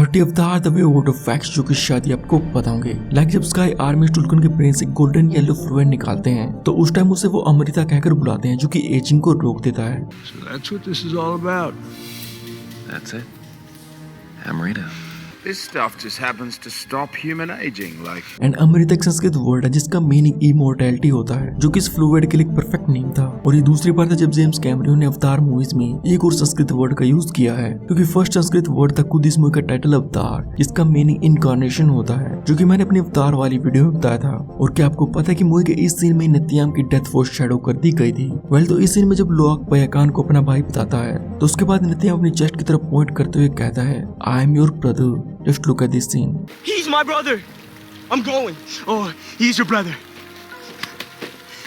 30 अवतार the way out of facts जो कि शायद आपको पता होंगे। लाइक जब स्काई आर्मी टुल्कन के ब्रेन से गोल्डन येलो फ्लूइड निकालते हैं तो उस टाइम उसे वो अमृता कहकर बुलाते हैं जो कि एजिंग को रोक देता है। So that's what this is all about. That's it. Amrita. This stuff just happens to stop human aging, like. And Amrita एक संस्कृत वर्ड है जिसका मीनिंग इमोर्टैलिटी होता है जो कि इस फ्लूइड के लिए एक परफेक्ट नेम था। और ये दूसरी बार था जब जेम्स कैमरन ने अवतार मूवीज में एक और संस्कृत वर्ड का यूज किया है, क्योंकि फर्स्ट संस्कृत वर्ड था खुद इस मूवी का टाइटल अवतार, जिसका मीनिंग इनकारनेशन होता है, जो कि मैंने अपने अवतार वाली वीडियो में बताया था। और क्या आपको पता है कि मूवी के इस सीन में नित्याम की डेथ फोर्स शैडो कर दी गई थी। वेल तो इस सीन में जब लोआक पयाकान को अपना भाई बताता है तो उसके बाद नित्याम अपनी चेस्ट की तरफ पॉइंट करते हुए कहता है, I am your brother, just look at this scene. He's my brother. I'm going. Oh, he's your brother.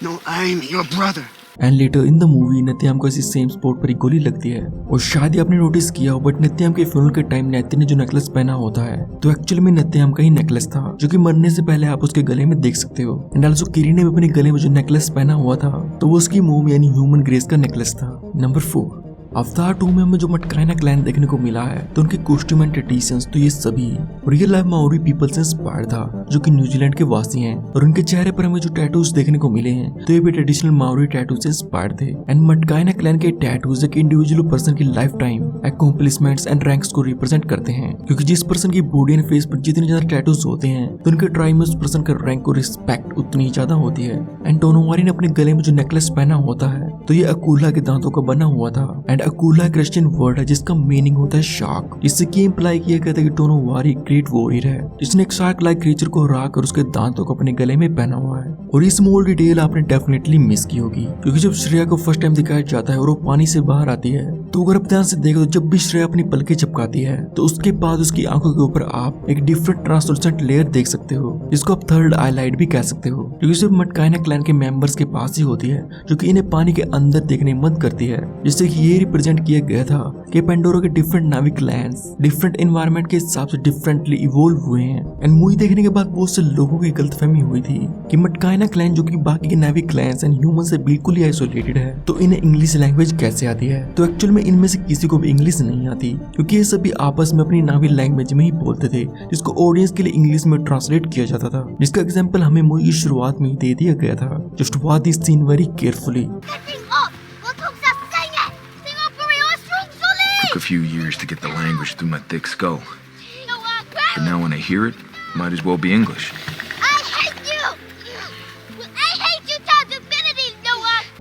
No, I'm your brother. And later in the movie Nityam को इसी सेम स्पॉट पर ही गोली लगती है। और शायद ही आपने नोटिस किया हो बट नित्याम के फ्यूनरल के टाइम नैती ने जो नेकलेस पहना होता है तो एक्चुअली में नित्याम का ही नेकलेस था, जो कि मरने से पहले आप उसके गले में देख सकते हो। एंड आल्सो किरी ने भी अपने गले में जो नेकलेस पहना हुआ था तो वो उसकी मोम यानी ह्यूमन ग्रेस का नेकलेस था। नंबर 4, अवतार 2 में हमें जो मटकाइना क्लैन देखने को मिला है तो उनके कॉस्ट्यूम एंड ट्रेडिशंस तो ये सभी रियल लाइफ माओरी पीपल से इंस्पायर्ड था जो कि न्यूजीलैंड के वासी हैं। और उनके चेहरे पर हमें जो टैटूज देखने को मिले हैं तो ये भी ट्रेडिशनल माओरी टैटू से इंस्पायर्ड थे। एंड मटकाइना क्लैन के टैटूज एक इंडिविजुअल पर्सन की life time accomplishments and ranks को रिप्रेजेंट करते हैं, क्योंकि जिस पर्सन की बॉडी एंड फेस पर जितने ज्यादा टैटूज होते हैं तो उनके ट्राइब में उस पर्सन का रैंक को रिस्पेक्ट उतनी ज्यादा होती है। एंड टोनोवारी ने अपने गले में जो नेकलेस पहना होता है तो ये अकूला के दांतों का बना हुआ था। एंड अकूला क्रिश्चियन वर्ड है जिसका मीनिंग होता है शार्क, जिससे कि इंप्लाई किया गया था कि टोनोवारी ग्रेट वॉरियर है जिसने एक शार्क लाइक क्रीचर को हरा कर उसके दांतों को अपने गले में पहना हुआ है। और ये स्मॉल डिटेल आपने डेफिनेटली मिस की होगी, क्योंकि जब श्रेया को फर्स्ट टाइम दिखाया जाता है और वो पानी से बाहर आती है तो अगर आप ध्यान से देखो तो जब भी श्रेया अपनी पलकें चपकाती है तो उसके बाद उसकी आंखों के ऊपर आप एक डिफरेंट ट्रांसलूसेंट लेयर देख सकते हो, जिसको आप थर्ड आईलाइट भी कह सकते हो, क्योंकि सिर्फ मटकाइना क्लैन के मेंबर्स के पास ही होती है, जो कि इन्हें पानी के अंदर देखने में मदद करती है। जिससे कि ये रिप्रेजेंट किया गया था कि पेंडोरा के डिफरेंट नावी क्लैंस डिफरेंट एनवायरनमेंट के हिसाब से डिफरेंटली इवोल्व हुए हैं। एंड मूवी देखने के बाद बहुत से लोगों की गलतफहमी हुई थी कि मटकाइना क्लैन जो कि बाकी के नावी क्लैंस एंड ह्यूमन से बिल्कुल ही आइसोलेटेड है तो इन्हें इंग्लिश लैंग्वेज कैसे आती है। तो एक्चुअल में इनमें से किसी को भी इंग्लिश नहीं आती, क्योंकि ये सभी आपस में अपनी नावी लैंग्वेज में ही बोलते थे, जिसको ऑडियंस के लिए इंग्लिश में ट्रांसलेट किया जाता था, जिसका एग्जाम्पल हमें मूवी की शुरुआत में ही दे दिया गया था। Just watch this scene very carefully. Took a few years to get the language through my thick skull. But now when I hear it, might as well be English.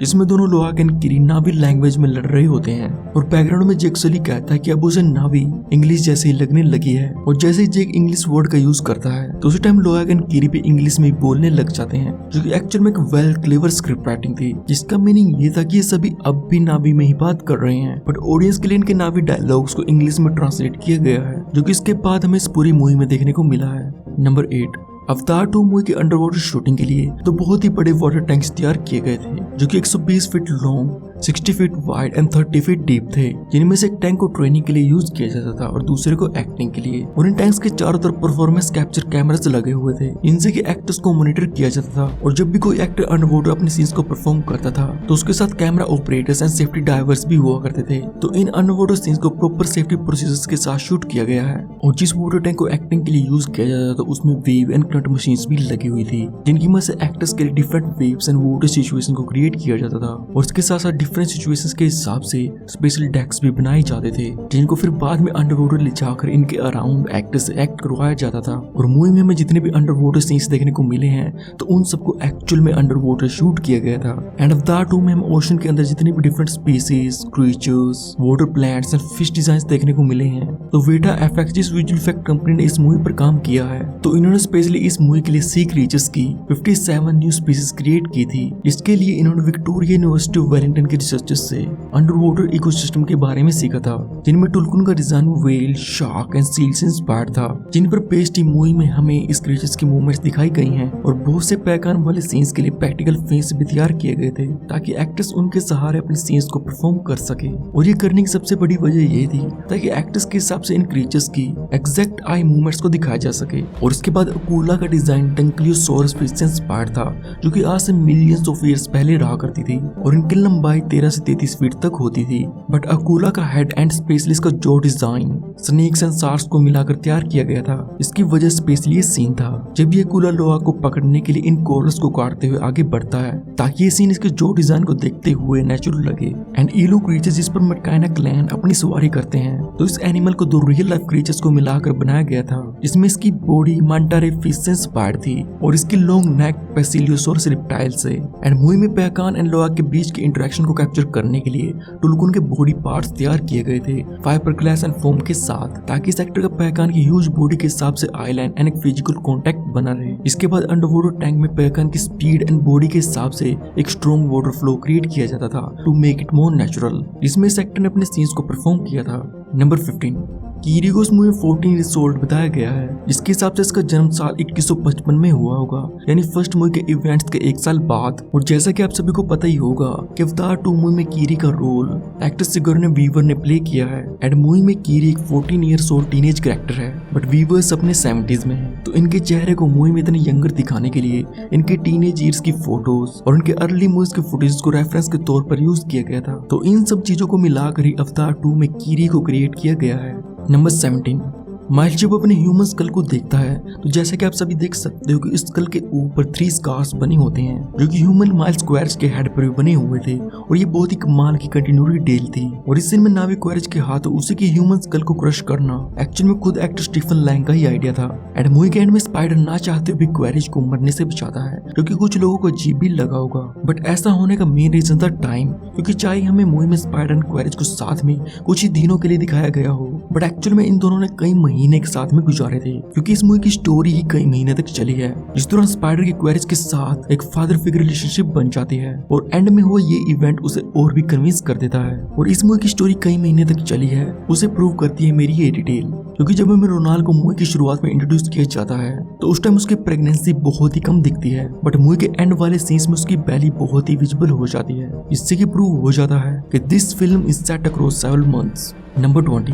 इसमें दोनों लोआक and किरी नावी language में लड़ रहे होते हैं और background में जेक सली कहता है कि अब उसे नावी इंग्लिश जैसे ही लगने लगी है। और जैसे ही जेक इंग्लिश वर्ड का यूज करता है तो उसी टाइम लोआक एंड किरी भी इंग्लिश में बोलने लग जाते हैं, जो कि एक्चुअल में एक वेल क्लेवर स्क्रिप्ट राइटिंग थी, जिसका मीनिंग ये था कि ये सभी अब भी नावी में ही बात कर रहे हैं, बट ऑडियंस के लिए इनके नावी डायलॉग्स को इंग्लिश में ट्रांसलेट किया गया है, जो कि इसके बाद हमें इस पूरी मूवी में देखने को मिला है। नंबर 8, अवतार 2 मूवी के अंडर वाटर शूटिंग के लिए तो बहुत ही बड़े वाटर टैंक्स तैयार किए गए थे, जो कि 120 feet long, 60 feet wide and 30 feet deep थे, जिनमें से एक टैंक को ट्रेनिंग के लिए यूज किया जाता था और दूसरे को एक्टिंग के लिए। और इन टैंक्स के चारों तरफ परफॉर्मेंस कैप्चर कैमरास लगे हुए थे, इनसे कि एक्टर्स को मॉनिटर किया जाता था। और जब भी कोई एक्टर अंडर वाटर अपने सीन्स को परफॉर्म करता था तो उसके साथ camera operators and safety diverse भी हुआ करते थे। तो इन अंडर वाटर सीन्स को प्रॉपर सेफ्टी प्रोसीजर्स के साथ शूट किया गया है। और जिस वाटर टैंक को एक्टिंग के लिए यूज किया जाता था उसमें वेव एंड करंट मशीन्स भी लगी हुई थी, जिनकी मदद से एक्टर्स के लिए different waves and water situation को क्रिएट किया जाता था। और इसके साथ साथ डिफरेंट सिचुएशंस के हिसाब से स्पेशल डेक्स भी बनाए जाते थे, जिनको फिर बाद में अंडर वाटर ले जाकर इनके अराउंड एक्टर्स से एक्ट करवाया जाता था। और मूवी में हमें जितने भी अंडर वाटर सीन्स देखने को मिले हैं तो उन सबको एक्चुअल में अंडर वाटर शूट किया गया था। एंड अवतार 2 में हम ओशन के अंदर जितने भी different species, creatures, water plants and fish designs देखने को मिले हैं तो वेटा एफएक्स जिस विजुअल इफेक्ट कंपनी ने इस मूवी पर काम किया है तो इन्होंने स्पेशली इस मूवी के लिए सी क्रीचर्स की 57 न्यू स्पीसीज क्रिएट की थी, जिसके लिए इन्होंने विक्टोरिया यूनिवर्सिटी ऑफ वेलिंगटन के रिसर्चर्स से अंडर वाटर इकोसिस्टम के बारे में सीखा था, जिनमें टुल्कुन का design well, shark and seal से इंस्पायर्ड था, जिन पर बेस्ड मूवी में हमें इस क्रीचर्स की मूवमेंट्स दिखाई गई हैं। और बहुत से पैकान वाले सीन्स के लिए प्रैक्टिकल फेस भी तैयार किए गए थे ताकि एक्टर्स उनके सहारे अपने सीन्स को परफॉर्म कर सके। और ये करने की सबसे बड़ी वजह ये थी ताकि एक्टर्स के हिसाब से इन क्रीचर्स की एग्जैक्ट आई मूवमेंट्स को दिखाया जा सके। और इसके बाद अकूला का डिजाइन डंक्लियोसॉरस फिश से इंस्पायर्ड था, जो कि आज से मिलियंस ऑफ ईयर्स पहले रहा करती थी। और इनकी लंबाई 13 से 33 फीट तक होती थी। बट अकूला का हेड एंड स्पेशलिस्ट का जो डिजाइन स्नेक्स एंड शार्क्स को मिलाकर तैयार किया गया था, इसकी वजह स्पेशली ये सीन था जब ये अकूला लोहा को पकड़ने के लिए इन कोरल्स को काटते हुए आगे बढ़ता है, ताकि ये सीन इसके जो डिजाइन को देखते हुए नेचुरल लगे। एंड ईलो क्रीचर्स जिस पर मटकाइना क्लैन अपनी सवारी करते हैं, तो इस एनिमल को दो रियल लाइफ क्रीचर्स को मिलाकर बनाया गया था, जिसमें इसकी बॉडी मांटा रे फिश से इंस्पायर्ड थी और इसकी लॉन्ग नेक पेसिलियोसोरस रिप्टाइल से। एंड मूवी में पेकान एंड लोहा के बीच के इंटरेक्शन को कैप्चर करने के लिए टुलकुन के बॉडी पार्ट्स तैयार किए गए थे फाइबरग्लास एंड फोम के साथ, ताकि इस एक्टर का पेकान की ह्यूज बॉडी के हिसाब से आईलाइन एंड एक फिजिकल कांटेक्ट बना रहे। इसके बाद अंडर वाटर टैंक में पेकान की स्पीड एंड बॉडी के हिसाब से एक स्ट्रॉन्ग वाटर फ्लो क्रिएट किया जाता था to make it more natural, जिसमें इस एक्टर ने अपने सीन्स को परफॉर्म किया था। नंबर 15, कीरी को इस मूवी में 14 years old बताया गया है, जिसके हिसाब से इसका जन्म साल 2155 में हुआ होगा, यानी फर्स्ट मूवी के इवेंट्स के एक साल बाद। और जैसा कि आप सभी को पता ही होगा कि अवतार 2 मूवी में कीरी का रोल एक्टर सिगोर्नी वीवर ने प्ले किया है। एंड मूवी में कीरी एक 14 years old टीनेज कैरेक्टर है, बट वीवर्स अपने 70s में है, तो इनके चेहरे को मूवी में इतने यंगर दिखाने के लिए इनके टीनेज ईयर्स की फोटोज और उनके अर्ली मूवीज के फुटेज को रेफरेंस के तौर पर यूज किया गया था। तो इन सब चीजों को मिलाकर ही अवतार 2 में कीरी को क्रिएट किया गया है। नंबर 17, माइल्स जब अपने ह्यूमन स्कल को देखता है, तो जैसा कि आप सभी देख सकते हो कि इस स्कल के ऊपर 3 स्कार्स बने होते हैं, जो कि ह्यूमन माइल्स क्वेरज के हेड पर भी बने हुए थे, और ये बहुत ही कमाल की कंटिन्यूटी डील थी। और इस सीन में नावी क्वेरज के हाथों उसी की ह्यूमन स्कल को क्रश करना एक्चुअल में खुद एक्टर स्टीफन लैंग का ही आइडिया था। एंड मूवी के एंड में स्पाइडर ना चाहते हुए भी क्वेरज को मरने से बचाता है, क्योंकि कुछ लोगों को अजीब भी लगा होगा, बट ऐसा होने का मेन रीजन था टाइम, क्योंकि चाहे हमें मूवी में स्पाइडर एंड क्वेरज को साथ में कुछ ही दिनों के लिए दिखाया गया हो, बट एक्चुअल में इन दोनों ने कई महीने के साथ में गुजारे थे, क्योंकि इस मूवी की स्टोरी ही कई महीने तक चली है, जिस दौरान स्पाइडर की क्वेरज के साथ एक फादर फिगर रिलेशनशिप बन जाती है, और एंड में हुआ ये इवेंट उसे और भी कन्विंस कर देता है। और इस मूवी की स्टोरी कई महीने तक चली है, उसे प्रूव करती है मेरी ये डिटेल, क्योंकि जब हमें रोनाल्ड को मूवी की शुरुआत में इंट्रोड्यूस किया जाता है, तो उस टाइम उसकी प्रेगनेंसी बहुत ही कम दिखती है, बट मूवी के एंड वाले सीन्स में उसकी बेली बहुत ही विजिबल हो जाती है, जिससे कि प्रूव हो जाता है कि this film is set across several months. Number 20,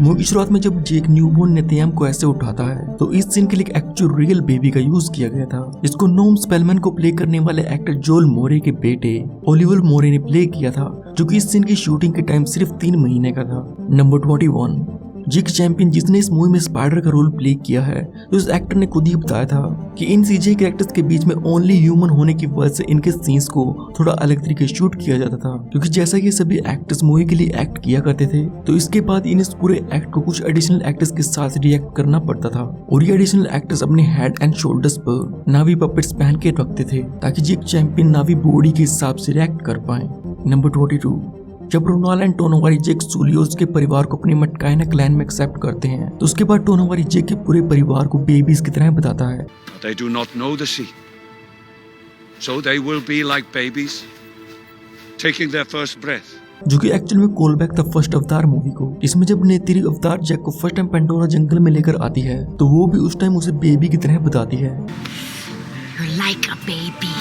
movie की शुरुआत में जब जेक न्यूबॉर्न नेतियाम को ऐसे उठाता है, तो इस सीन के लिए एक्चुअल रियल बेबी का यूज किया गया था, जिसको नोम स्पेलमैन को प्ले करने वाले एक्टर जोल मोरे के बेटे ओलिवर मोरे ने प्ले किया था, जो कि इस सीन की शूटिंग के टाइम सिर्फ 3 महीने का था। नंबर 21, जिक चैंपियन जिसने इस मूवी में स्पाइडर का रोल प्ले किया है, तो उस एक्टर ने खुद ही बताया था कि इन सीजे कैरेक्टर्स के बीच में ओनली ह्यूमन होने की वजह से इनके सीन्स को थोड़ा अलग तरीके से शूट किया जाता था, क्योंकि जैसा कि सभी एक्टर्स मूवी के लिए एक्ट किया करते थे, तो इसके बाद इन इस पूरे एक्ट को कुछ एडिशनल एक्टर्स के साथ रिएक्ट करना पड़ता था, और ये एडिशनल एक्टर्स अपने हेड एंड शोल्डर्स पर नावी पपेट्स पहन के रखते थे, ताकि जिक चैंपियन नावी बॉडी के हिसाब से रिएक्ट कर पाए। नंबर 22, जब रोनाल्ड एंड टोनोवारी जेक सूलियोस के परिवार को अपनी मटकाइना क्लैन में एक्सेप्ट करते हैं, तो उसके बाद टोनोवारी जेक के पूरे परिवार को बेबीज की तरह बताता है। They do not know the sea, so they will be like babies, taking their first breath. जो कि एक्चुअल में कॉल बैक था फर्स्ट अवतार मूवी को। इसमें जब नेत्री अवतार जैक को फर्स्ट टाइम पेंडोरा जंगल में लेकर आती है, तो वो भी उस टाइम उसे बेबी की तरह बताती है। You're like a baby.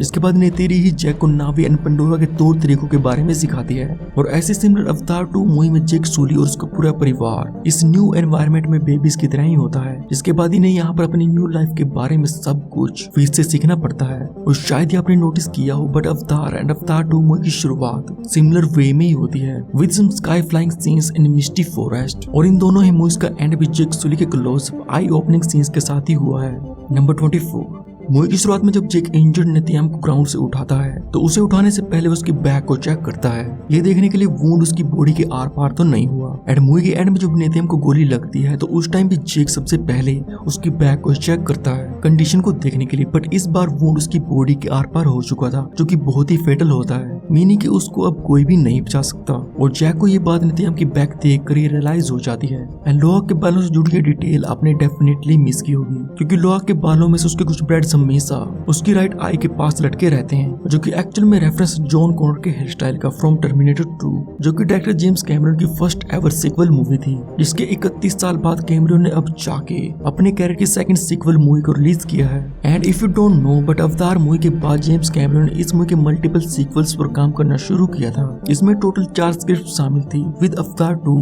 इसके बाद नेतेरी ही जैक को नावी एंड पेंडोरा के तौर तरीकों के बारे में सिखाती है, और ऐसे सिमिलर अवतार 2 मूवी में जैक सूली और उसका पूरा परिवार इस न्यू एनवायरनमेंट में बेबीज की तरह ही होता है, जिसके बाद इन्हें यहाँ पर अपनी न्यू लाइफ के बारे में सब कुछ फिर से सीखना पड़ता है। और शायद ही आपने नोटिस किया हो, बट अवतार एंड अवतार 2 मूवी की शुरुआत सिमिलर वे में ही होती है, with some sky flying scenes in misty forest, और इन दोनों ही मूवीज का एंड भी जैक सूली के क्लोज आई ओपनिंग सीन्स के साथ ही हुआ है। नंबर 24, मूवी की शुरुआत में जब जेक इंजर्ड नेतियाम को ग्राउंड से उठाता है, तो उसे उठाने से पहले उसकी बैक को चेक करता है, ये देखने के लिए वुंड उसकी बॉडी के आर पार तो नहीं हुआ। एंड मूवी के एंड में जब नेतियाम को गोली लगती है, तो उस टाइम भी जेक सबसे पहले उसकी बैक को चेक करता है कंडीशन को देखने के लिए, बट इस बार वुंड उसकी बॉडी के आर पार हो चुका था, जो कि बहुत ही फेटल होता है, मीनिंग कि उसको अब कोई भी नहीं बचा सकता। और जैक को ये बात नेतियाम की बैक देख कर रियलाइज हो जाती है। एंड लोहा के बालों से जुड़ी ये डिटेल आपने डेफिनेटली मिस की होगी, क्योंकि लोहा के बालों में से उसके कुछ ब्रेड्स हमेशा उसकी राइट आई के पास लटके रहते हैं, जो कि एक्चुअल में रेफरेंस जॉन कॉनर के हेयर स्टाइल का फ्रॉम टर्मिनेटर 2, जो कि डायरेक्टर जेम्स कैमरन की फर्स्ट एवर सीक्वल मूवी थी, जिसके 31 साल बाद कैमरन ने अब जाके अपने कैरियर की सेकंड सीक्वल मूवी को रिलीज किया है। And if you don't know, but Avatar movie के बाद जेम्स कैमरन ने इस मूवी के मल्टीपल सीक्वल्स पर काम करना शुरू किया था। इसमें टोटल 4 स्क्रिप्ट शामिल थी, विद अवतार 2,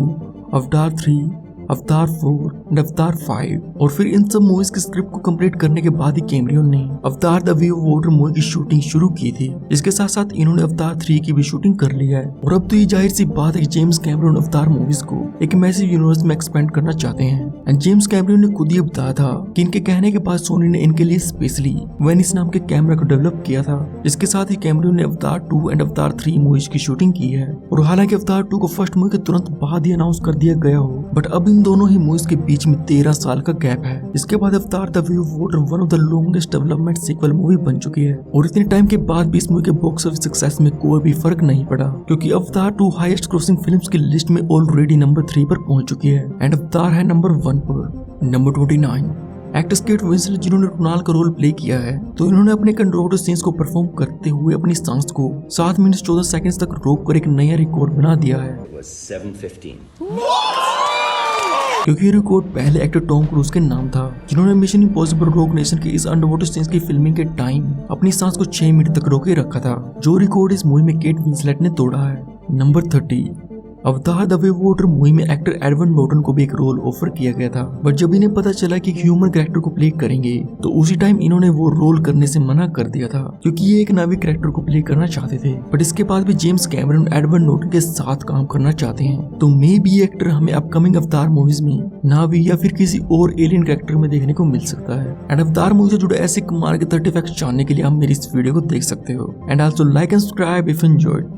अवतार 3, अवतार 4 एंड अवतार 5। और फिर इन सब मूवीज की स्क्रिप्ट को कंप्लीट करने के बाद ही कैमरियन ने अवतार the way of water movie की शूटिंग शुरू की थी। इसके साथ साथ इन्होंने अवतार 3 की भी शूटिंग कर ली है। और अब तो ये जाहिर सी बात है कि जेम्स कैमरन अवतार मूवीज को एक मैसिव यूनिवर्स में एक्सपेंड करना चाहते हैं। एंड जेम्स कैमरन ने खुद ही बताया था कि इनके कहने के बाद सोनी ने इनके लिए स्पेशली वेनिस नाम के कैमरा को डेवलप किया था। इसके साथ ही कैमरन ने अवतार 2 एंड अवतार 3 मूवीज की शूटिंग की है। और हालांकि अवतार 2 को फर्स्ट मूवी के तुरंत बाद ही अनाउंस कर दिया गया हो, बट अब इन दोनों ही मूवीज के बीच में 13 साल का गैप है। इसके बाद Avatar the way of water one of the longest development sequel movie बन चुकी है। और इतने टाइम के बाद भी इस मूवी के बॉक्स ऑफिस सक्सेस में कोई भी फर्क नहीं पड़ा, क्योंकि अवतार 2 हाईएस्ट क्रॉसिंग फिल्म्स की लिस्ट में ऑलरेडी नंबर 3 पर पहुंच चुकी है एंड अवतार है नंबर 1 पर। नंबर 29 एक्ट्रेस केट विंसलेट, जिन्होंने रोनाल्ड का रोल प्ले किया है, तो इन्होंने अपने कंट्रोल सीन्स को परफॉर्म करते हुए अपनी सांस को 7 मिनट 14 सेकंड्स तक रोक कर एक नया रिकॉर्ड बना दिया है। क्योंकि ये रिकॉर्ड पहले एक्टर टॉम क्रूज के नाम था, जिन्होंने मिशन इम्पॉसिबल रोग नेशन के इस अंडरवाटर सीन्स की फिल्मिंग के टाइम अपनी सांस को 6 मिनट तक रोके रखा था, जो रिकॉर्ड इस मूवी में केट विंसलेट ने तोड़ा है। नंबर 30 अवतार the way of water movie में एक्टर एडवर्ड नॉर्टन को भी एक रोल ऑफर किया गया था, बट जब इन्हें पता चला कि ह्यूमन कैरेक्टर को प्ले करेंगे तो उसी टाइम इन्होंने वो रोल करने से मना कर दिया था, क्योंकि ये एक नावी कैरेक्टर को प्ले करना चाहते थे। बट इसके बाद भी जेम्स कैमरन एडवर्ड नॉर्टन के साथ काम करना चाहते हैं, तो मे बी ये एक्टर हमें अपकमिंग अवतार मूवीज में नावी या फिर किसी और एलियन कैरेक्टर में देखने को मिल सकता है। एंड अवतार मूवी से जुड़े ऐसे कमाल के 30 फैक्ट्स जानने के लिए आप मेरी इस वीडियो को देख सकते हो। And also like and subscribe if enjoyed.